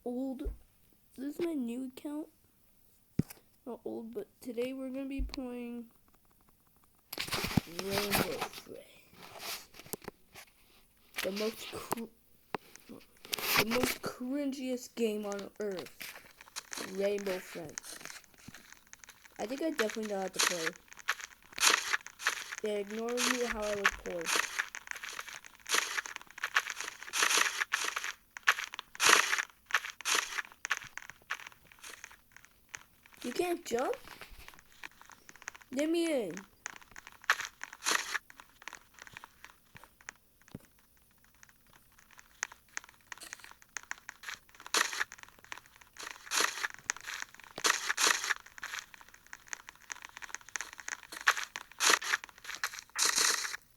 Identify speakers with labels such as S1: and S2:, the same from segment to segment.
S1: old. This is my new account. Not old, but today we're gonna be playing Rainbow Friends. The most cringiest game on earth. Rainbow Friends. I think I definitely know how to play. Yeah, ignore me how I look poor. You can't jump? Let me in.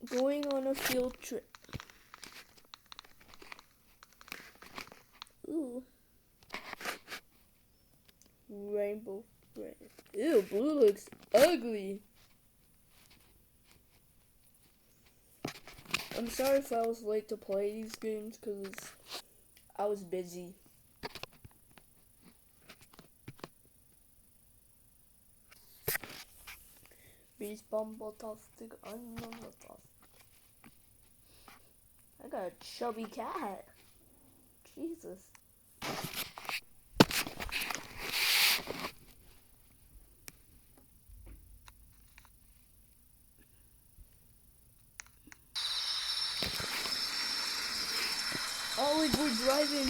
S1: Going on a field trip. Ooh. Rainbow Friends. Ew, blue looks ugly. I'm sorry if I was late to play these games because I was busy. Beast Bumbletoastic, I got a chubby cat. Jesus. Oh, wait, we're driving.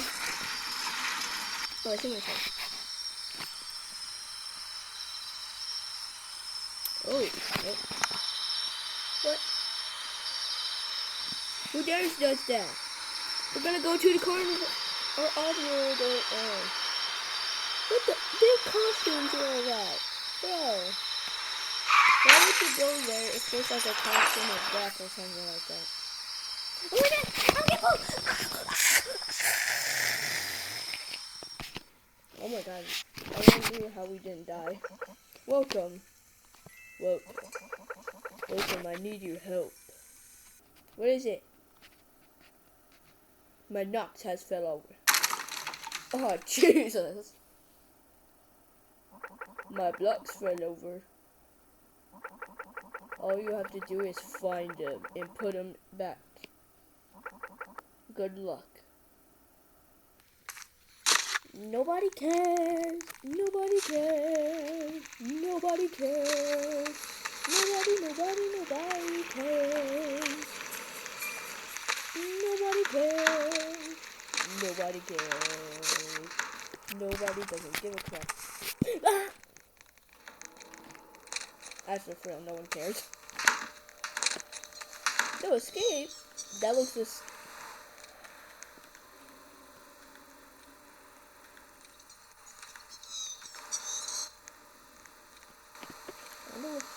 S1: Oh, I think it's hard. Oh, what? What? Who dares does that? We're gonna go to the carnival. Or Oddworld or what the? Their costumes and all that. Bro. Why would you go there if there's like a costume of death or something like that? Oh my god! Oh my god. I wonder how we didn't die. Welcome. Welcome, I need your help. What is it? My Nox has fell over. Oh, Jesus. My blocks fell over. All you have to do is find them and put them back. Good luck. Nobody cares. Nobody cares. Nobody cares. Nobody cares. Nobody cares. Nobody cares. Nobody doesn't give a crap. Ah! Actually, for real, no one cares. No escape. That looks just. I know it's.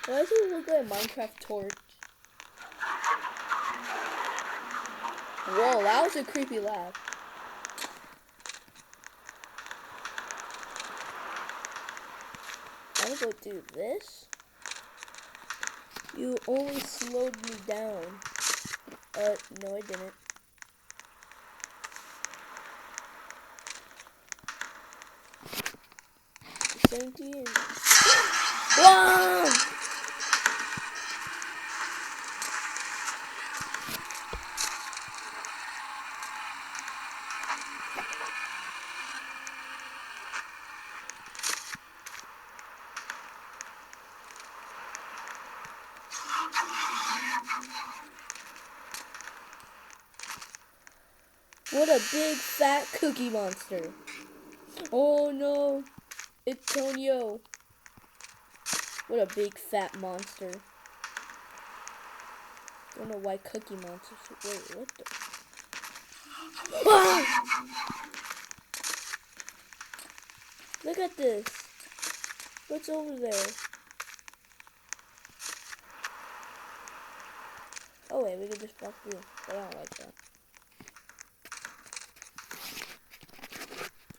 S1: Why does it look like a Minecraft torch? Whoa, that was a creepy laugh. I'm gonna go do this. You only slowed me down. No I didn't. $17. Whoa! What a big fat cookie monster. Oh no. It's Tonio. What a big fat monster. Don't know why cookie monsters. Wait, what the? Ah! Look at this. What's over there? Oh wait, we can just walk through. But I don't like that.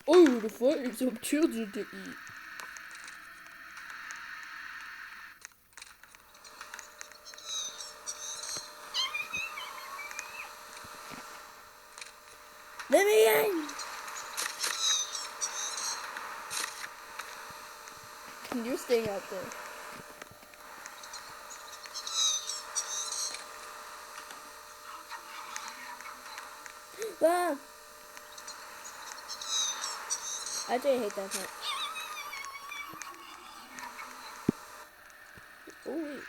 S1: Oh to find some children to eat. Let me in! You're staying out there. Ah! I do hate that part. Oh wait.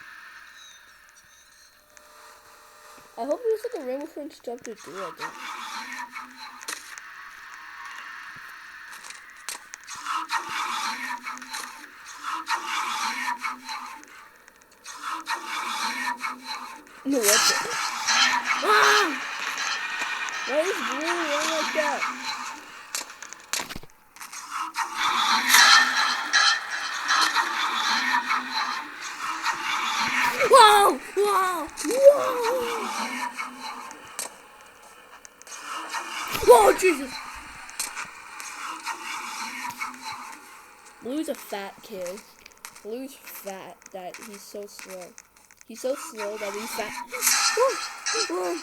S1: I hope it looks like a Rainbow Friends chapter 2, I think. No, what the? Ah! Why is blue run like that? Whoa! Whoa! Whoa! Whoa, Jesus! Blue's a fat kid. Blue's fat that he's so slow. He's so slow that he's fat. Whoa! Whoa!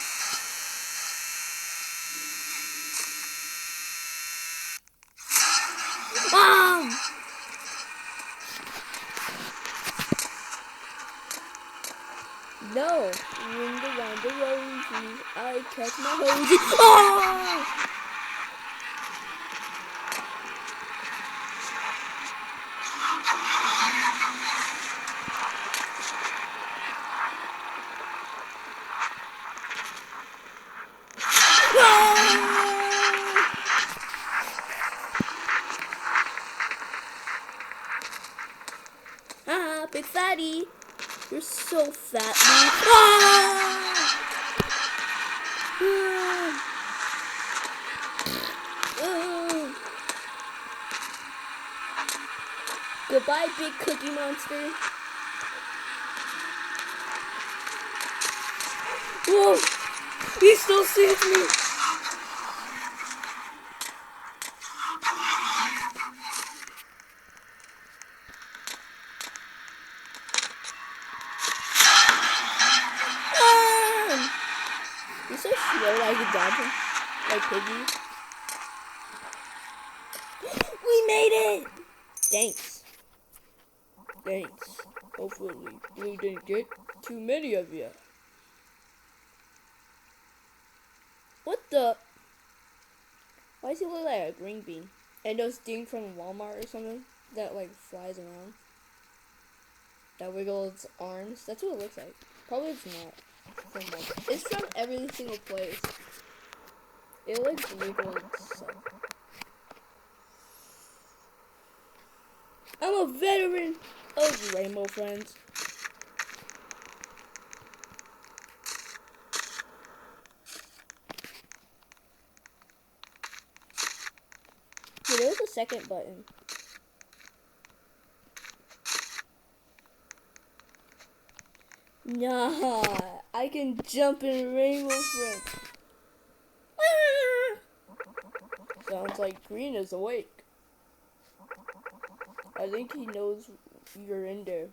S1: No! Ring around the rosy, I catch my hosey. Oh! Ah, big fatty. You're so fat, Luke. Ah! Ah! Goodbye, big cookie monster. Whoa! He still sees me. You're so slow that I can dodge him. Like Piggy. We made it! Thanks. Thanks. Hopefully, Blue didn't get too many of you. What the? Why does he look like a green bean? And those things from Walmart or something that like flies around. That wiggles arms. That's what it looks like. Probably it's not. It's from every single place. It looks wiggles. So. I'm a veteran of Rainbow Friends. Yeah, there's a second button. Nah, I can jump in Rainbow Friends. Sounds like Green is awake. I think he knows you're in there.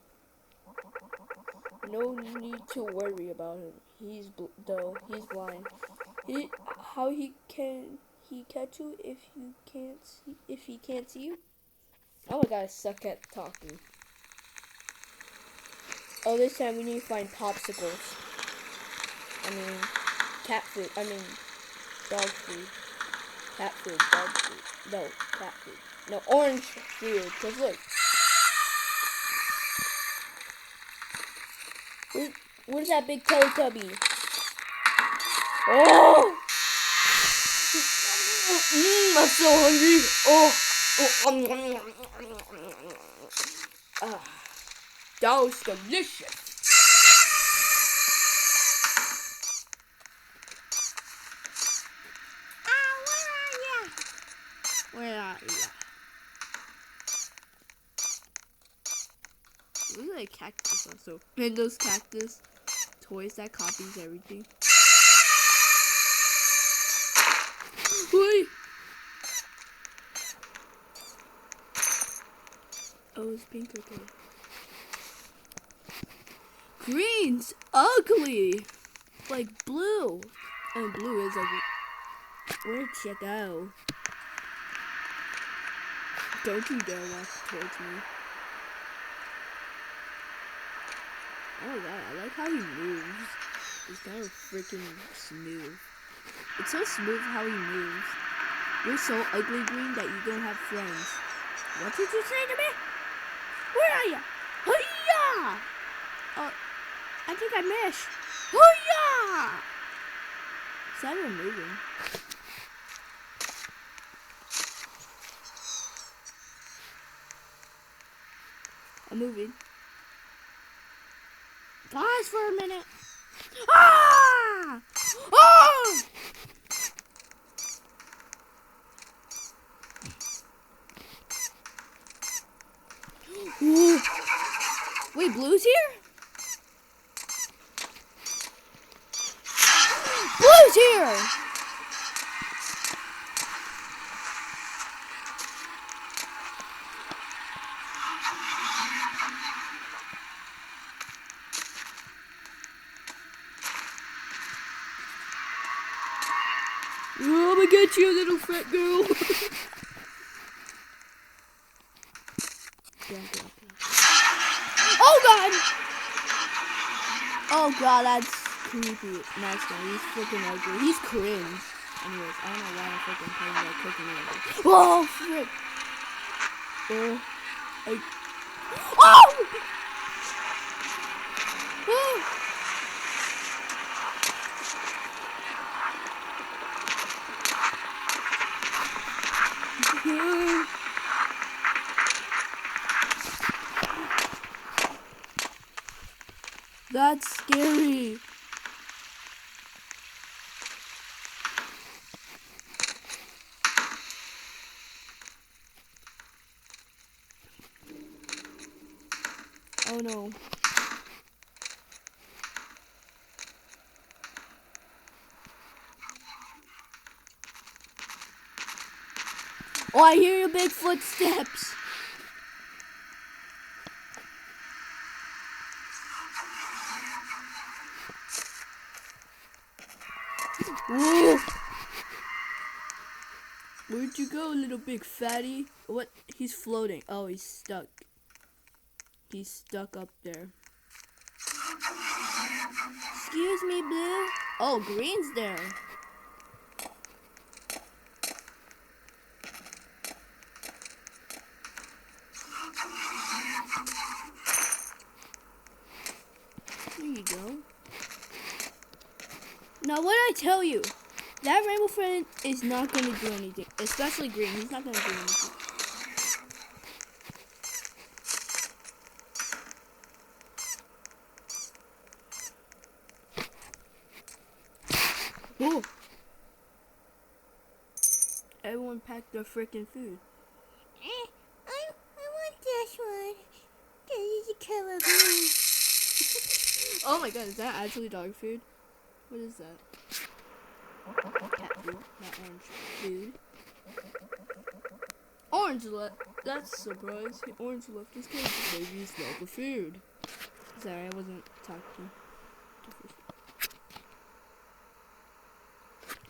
S1: No need to worry about him. He's blind. How can he catch you if he can't see you? Oh my god, I suck at talking. Oh, this time we need to find popsicles. I mean, cat food. I mean, dog food. Cat food, dog food. No, cat food. No, orange food. Cause look. Where's that big Teletubby? Oh! I'm so hungry. That was delicious. Where are you? Look like cactus also. And those cactus toys that copies everything. Wait. was pink, okay. Green's ugly! Like blue. And blue is ugly. Where'd you go? Don't you dare walk towards me. Oh my god, I like how he moves. He's kind of freaking smooth. It's so smooth how he moves. You're so ugly, Green, that you don't have friends. What did you say to me? Where are you? Hoo-yah! Oh, I think I missed. Hoo-yah! Is that even moving? I'm moving. Pause for a minute. Ah! Oh! Ooh. Wait, Blue's here? Blue's here! Oh, I'm gonna get you, little fat girl. Oh god! Oh god, that's creepy. Nice guy. He's freaking ugly. He's cringe. Anyways, I don't know why I'm freaking playing that cooking ugly. Whoa, frick! Oh! Oh! That's scary. Oh no. Oh, I hear your big footsteps. Whoa. Where'd you go, little big fatty? What? He's floating. Oh, he's stuck. He's stuck up there. Excuse me, Blue. Oh, Green's there. There you go. Now, what did I tell you? That rainbow friend is not going to do anything. Especially Green. He's not going to do anything. Whoa. Everyone packed their freaking food.
S2: I want this one. This is a color blue.
S1: Oh my god, is that actually dog food? What is that? Cat food, not orange food. Orange left. That's a surprise. Orange left his cage. Maybe he smelled the food. Sorry, I wasn't talking.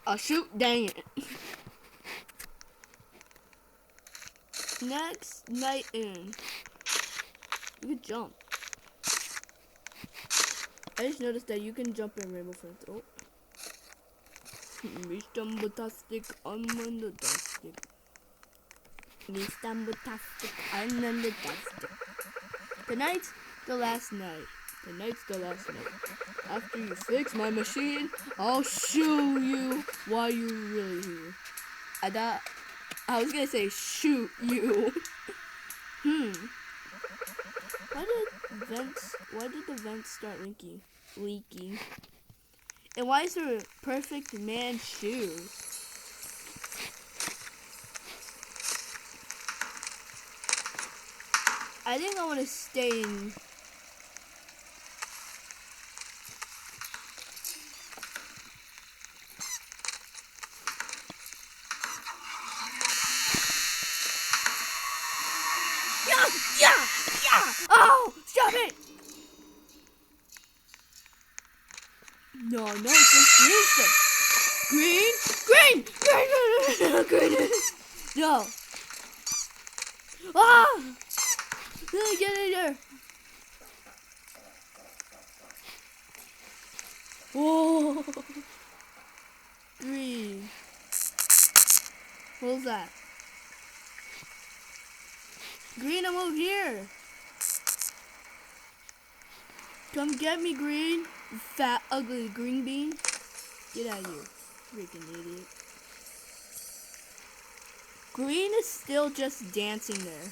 S1: Oh shoot, dang it. Next night in. You can jump. I just noticed that you can jump in Rainbow Friends. Oh. Mr. Botastic, I'm on the dustic. Mr. Botastic, I'm on the dustic. Tonight's the last night. Tonight's the last night. After you fix my machine, I'll show you why you're really here. I was gonna say shoot you. Why did the vents start leaking? And why is there a perfect man shoes? I think I want to stay in. Yeah! Ah! Oh! Stop it! No, go green stuff. Green! Green! Green! Green! No! Ah! Get in there! Whoa! Green. What was that? Green, I'm over here. Come get me, Green. Fat, ugly green bean. Get out of here, freaking idiot. Green is still just dancing there.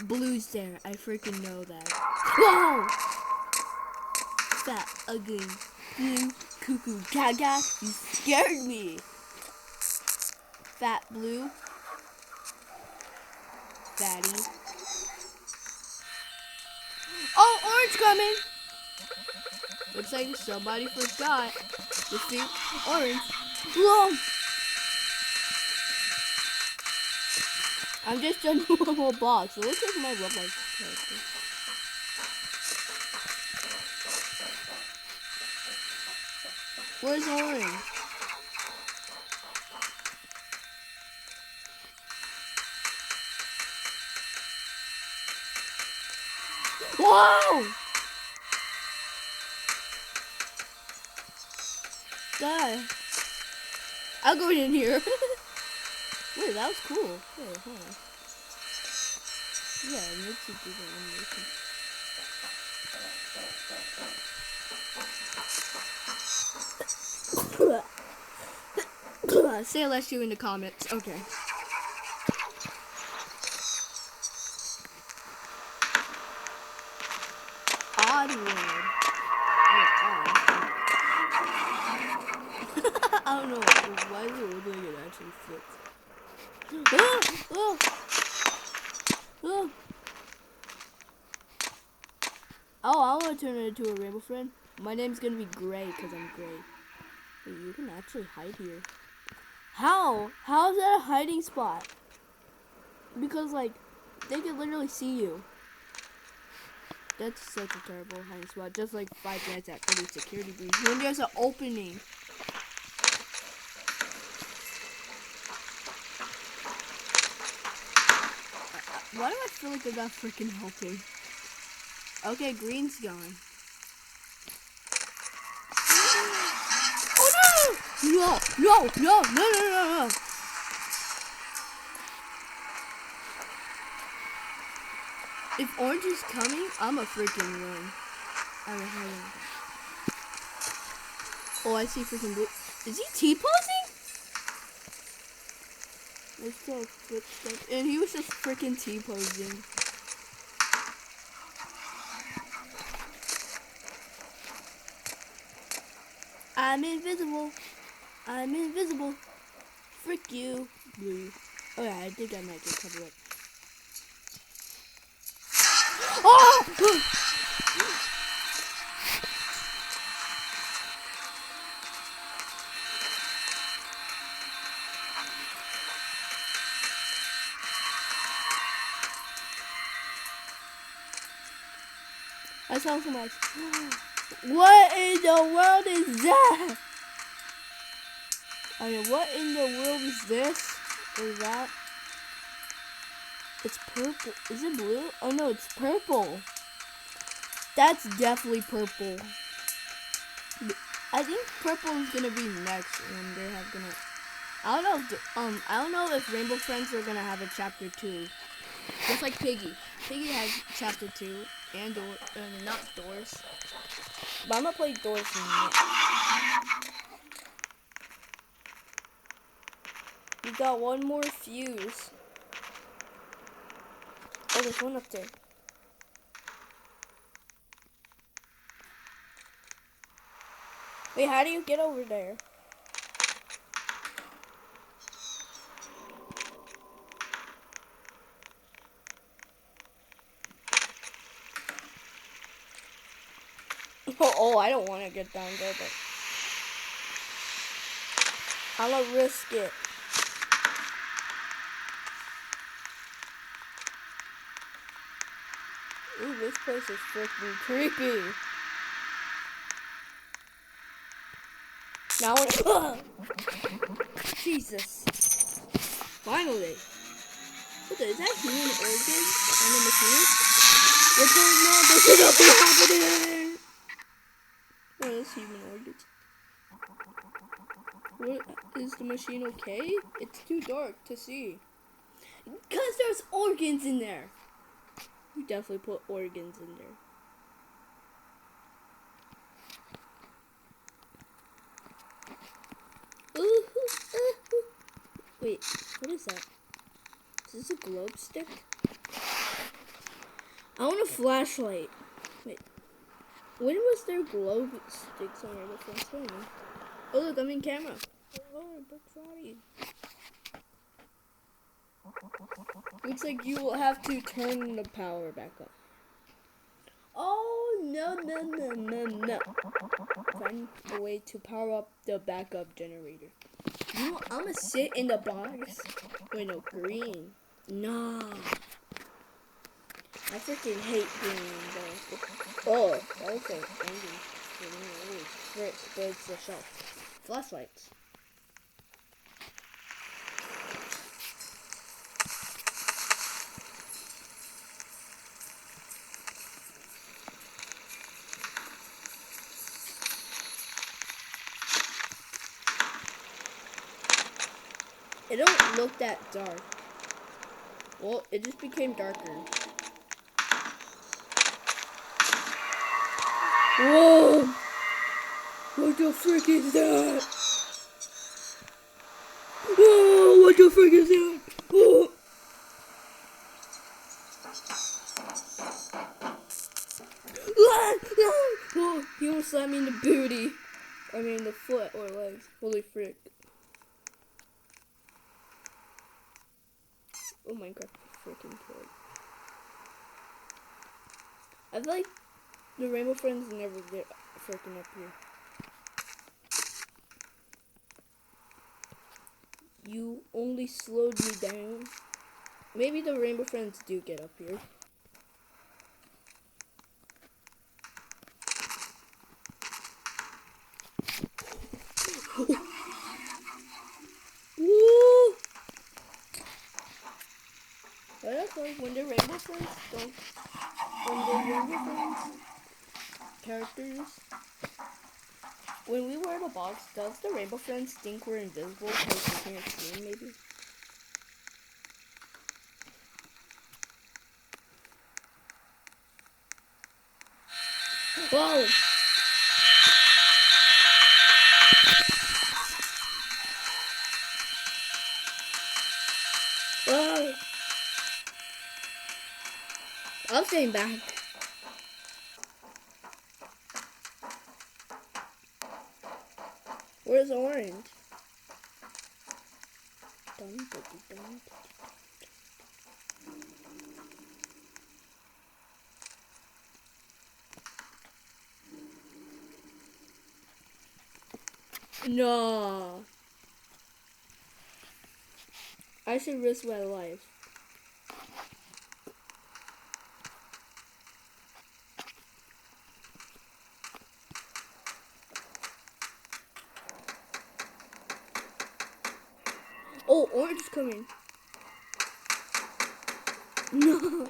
S1: Blue's there. I freaking know that. Whoa! Fat, ugly, blue, cuckoo, gaga. You scared me. Fat blue. Fatty. Oh, orange coming! Looks like somebody forgot to see orange. Whoa! I'm just a normal box. It looks like my Roblox character. Where's orange? Whoa! Die. I'll go in here. Wait, that was cool. Wait, hold on. Yeah, it makes you do the animation. Say less you in the comments. Okay. Odd word. I don't know why does it look like it actually flips. Oh, I want to turn it into a rainbow friend. My name's gonna be Gray because I'm gray. Wait, you can actually hide here. How? How is that a hiding spot? Because like, they can literally see you. That's such a terrible hiding spot. Just like Five Nights at Freddy's security breach. When there's an opening. Why do I feel like I'm not freaking helping? Okay, green's going. Oh no! No! If orange is coming, I'm a freaking win. Oh, I see freaking blue. Is he T-posing? I saw footsteps, and he was just freaking T-posing. I'm invisible. I'm invisible. Frick you, blue. Oh yeah, I think I might get covered up. Oh! I saw so much. What in the world is that? I mean, what in the world is this? Or that? It's purple. Is it blue? Oh no, it's purple. That's definitely purple. I think purple is gonna be next when they have gonna. I don't know. If I don't know if Rainbow Friends are gonna have a chapter 2. Just like Piggy. Piggy has chapter 2 and not Doors. But I'm gonna play Doors in a minute. We got one more fuse. Oh, there's one up there. Wait, how do you get over there? Oh, I don't want to get down there, but I'll risk it. Ooh, this place is freaking creepy. Now Jesus. Finally. What is that, human organ on the machine? What's going on? There should not be happening! What is human organs? What, is the machine okay? It's too dark to see. Because there's organs in there. You definitely put organs in there. Wait, what is that? Is this a globe stick? I want a flashlight. Wait, when was there globe sticks on the first one? Oh look, I'm in camera. Oh, Bugsy. Looks like you will have to turn the power back up. Oh, no. Find a way to power up the backup generator. You know, I'm gonna sit in the box. Wait, no, green. No. I freaking hate green, though. Oh, okay. Holy frick, but it's the shelf. Flashlights. It don't look that dark. Well, it just became darker. Whoa! What the frick is that? Whoa! What the frick is that? Whoa! Whoa! He almost slapped me in the booty. I mean the foot or legs. Holy frick. Oh my god, freaking kid. I feel like the Rainbow Friends never get freaking up here. You only slowed me down. Maybe the Rainbow Friends do get up here. Woo! But I feel like when the Rainbow Friends don't, when the Rainbow Friends characters, when we were in a box, does the Rainbow Friends think we're invisible because we can't see them, maybe? Whoa! Whoa! I'm staying back. Where's orange? Dun. No. I should risk my life. Oh, orange is coming. No.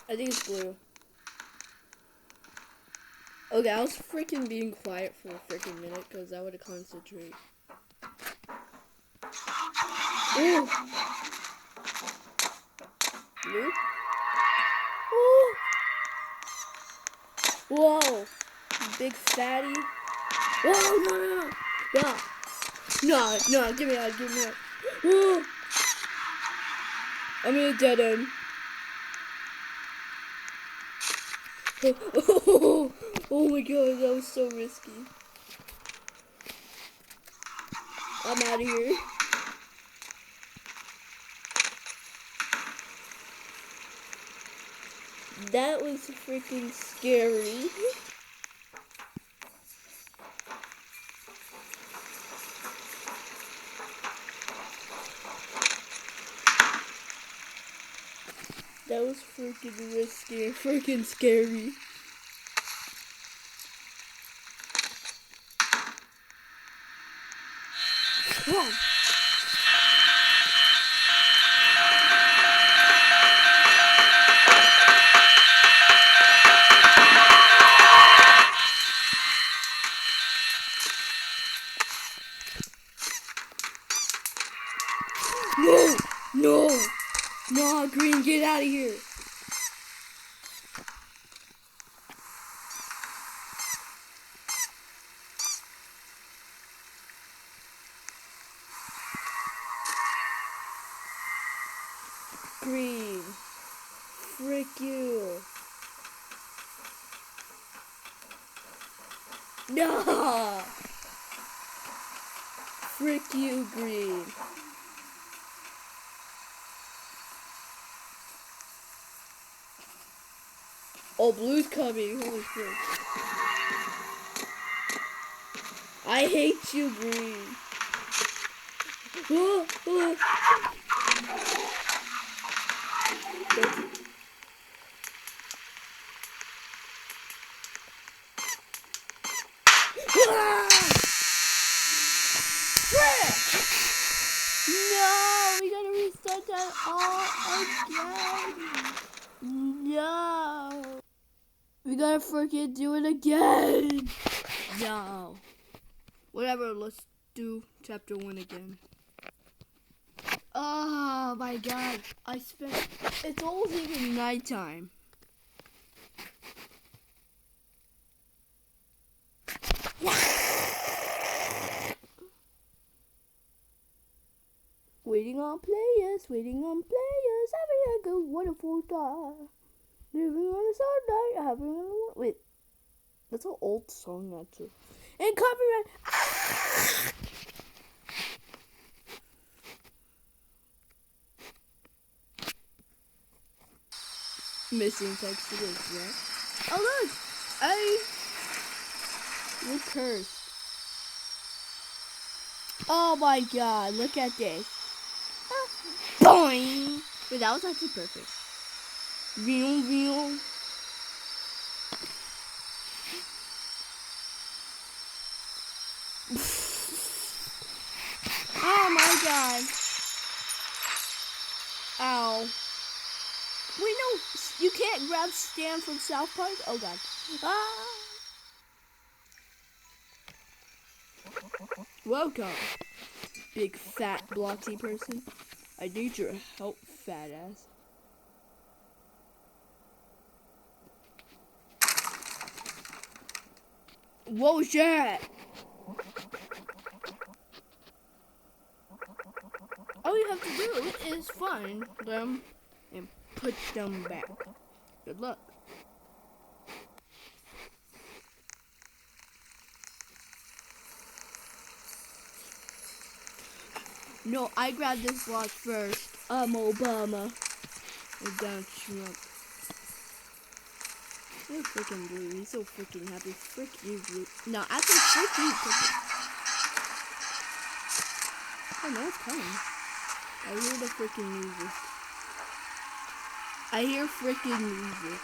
S1: I think it's blue. Okay, I was freaking being quiet for a freaking minute because I would have concentrated. Oh. Blue. Oh. Whoa. Big fatty. Whoa, no. No, give me out. Oh. I'm in a dead end. Oh my god, that was so risky. I'm out of here. That was freaking scary. That was freaking risky and freaking scary. Whoa. No, Green, get out of here. Green, frick you. No, frick you, Green. Oh, Blue's coming. Holy shit. I hate you, Green. No, we gotta restart that all again. No. We gotta freaking do it again. No. Whatever, let's do chapter 1 again. Oh my god. It's almost even nighttime. Waiting on players, having a good, wonderful time. Living on a Sunday, having a... Wait, that's an old song, actually. And copyright... Missing text it is, right? Oh look! You're cursed. Oh my god, look at this. Boing! Wait, that was actually perfect. Vroom. Oh my god. Ow. Wait, no, you can't grab Stan from South Park? Oh god. Ah. Welcome, big fat blocky person. I need your help, fat ass. What was that? All you have to do is find them and put them back. Good luck. No, I grabbed this block first. Obama. And Donald Trump. You're freaking Blue. He's so freaking happy. Frick you, Blue. No, actually, frick you. Oh no, it's coming. I hear the freaking music. I hear freaking music.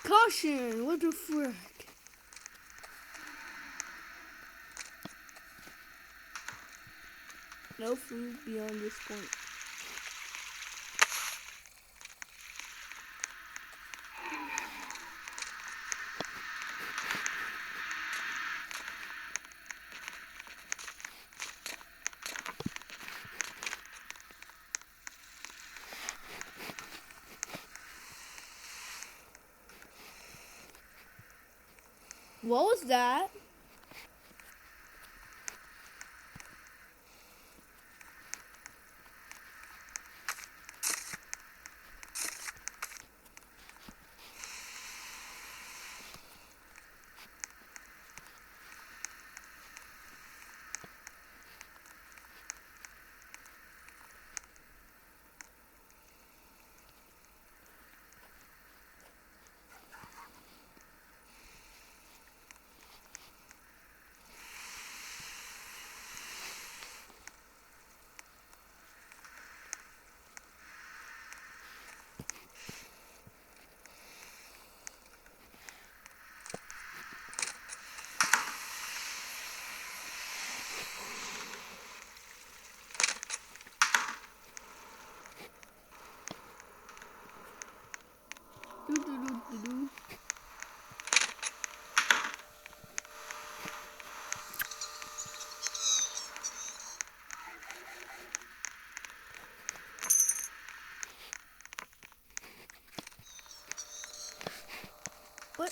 S1: Caution! What the frick? No food beyond this point. What was that? Do. What?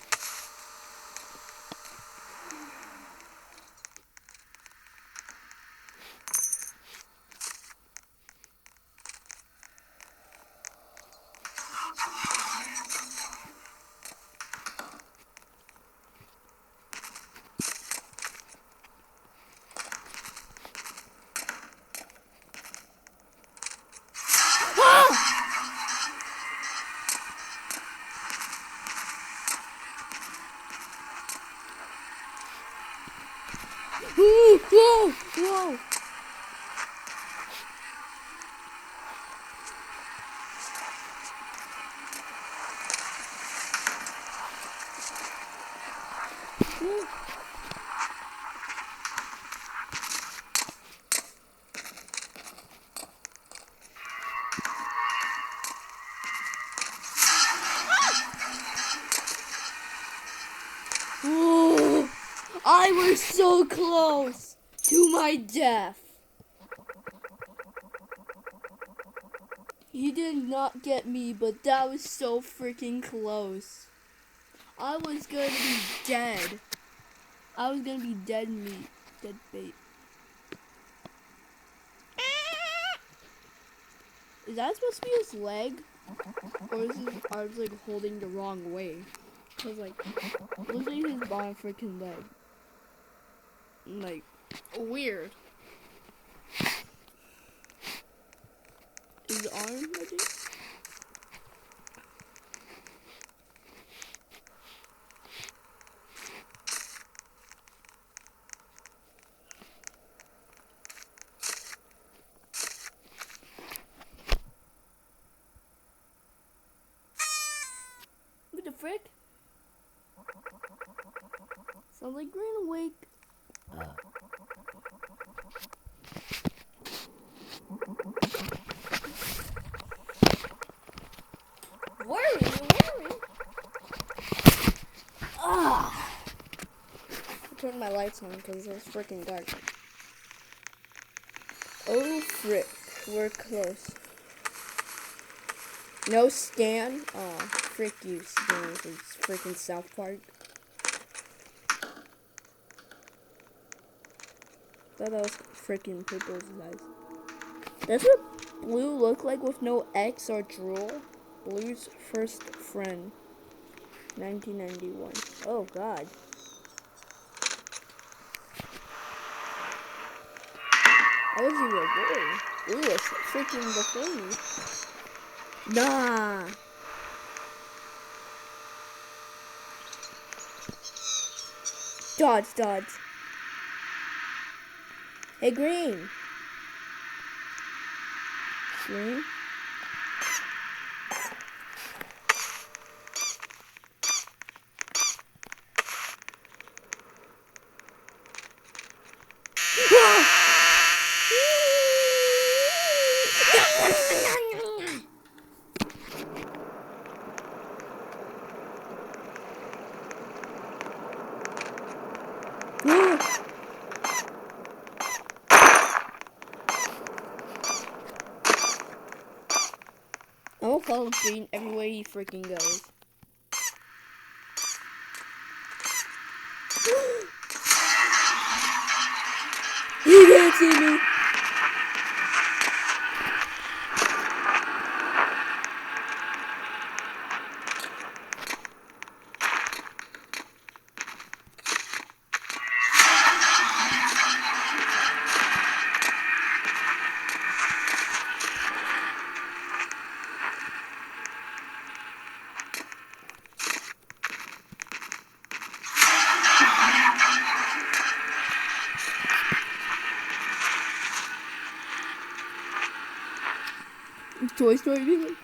S1: Whoa! Whoa! Whoa. Oh, I was so close to my death. He did not get me, but that was so freaking close. I was gonna be dead. I was gonna be dead meat. Dead bait. Is that supposed to be his leg? Or is his arms like holding the wrong way? Cause like, it looks like his bottom freaking leg. Like, weird. His arm, I think? What the frick? Sounds like Green Awake. Worry. Ah! I turned my lights on because it was freaking dark. Oh frick, we're close. No Stan? Oh, frick you, Stan. It's freaking South Park. Thought that was freaking Purple's eyes. That's what Blue looked like with no X or drool. Blue's first friend. 1991. Oh god. I was even born. Blue was freaking before me. Nah. Dodge. Hey, Green. Green? I will follow Green everywhere he freaking goes. see me. Toy Story people.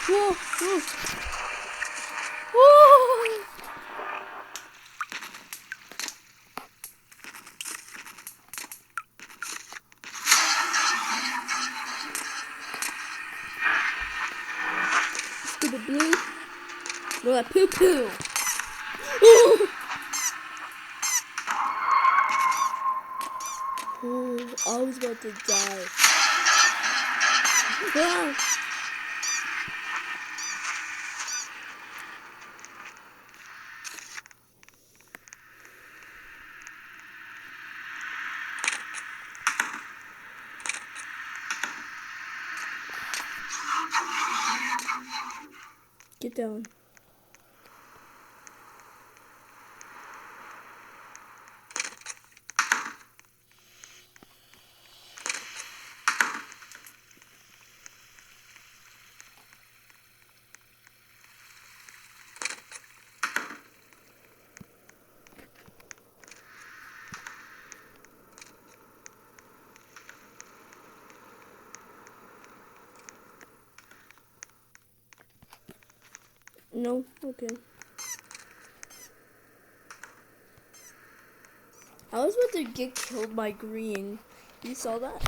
S1: Whoa, whoa. Whoa. Stupid blue. Well, poo poo. Oh, I was about to die. Ah. Get down. No? Okay. I was about to get killed by green. You saw that?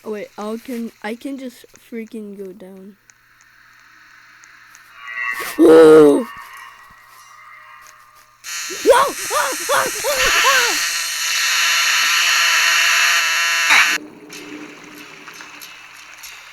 S1: Oh wait, I can just freaking go down. Whoa!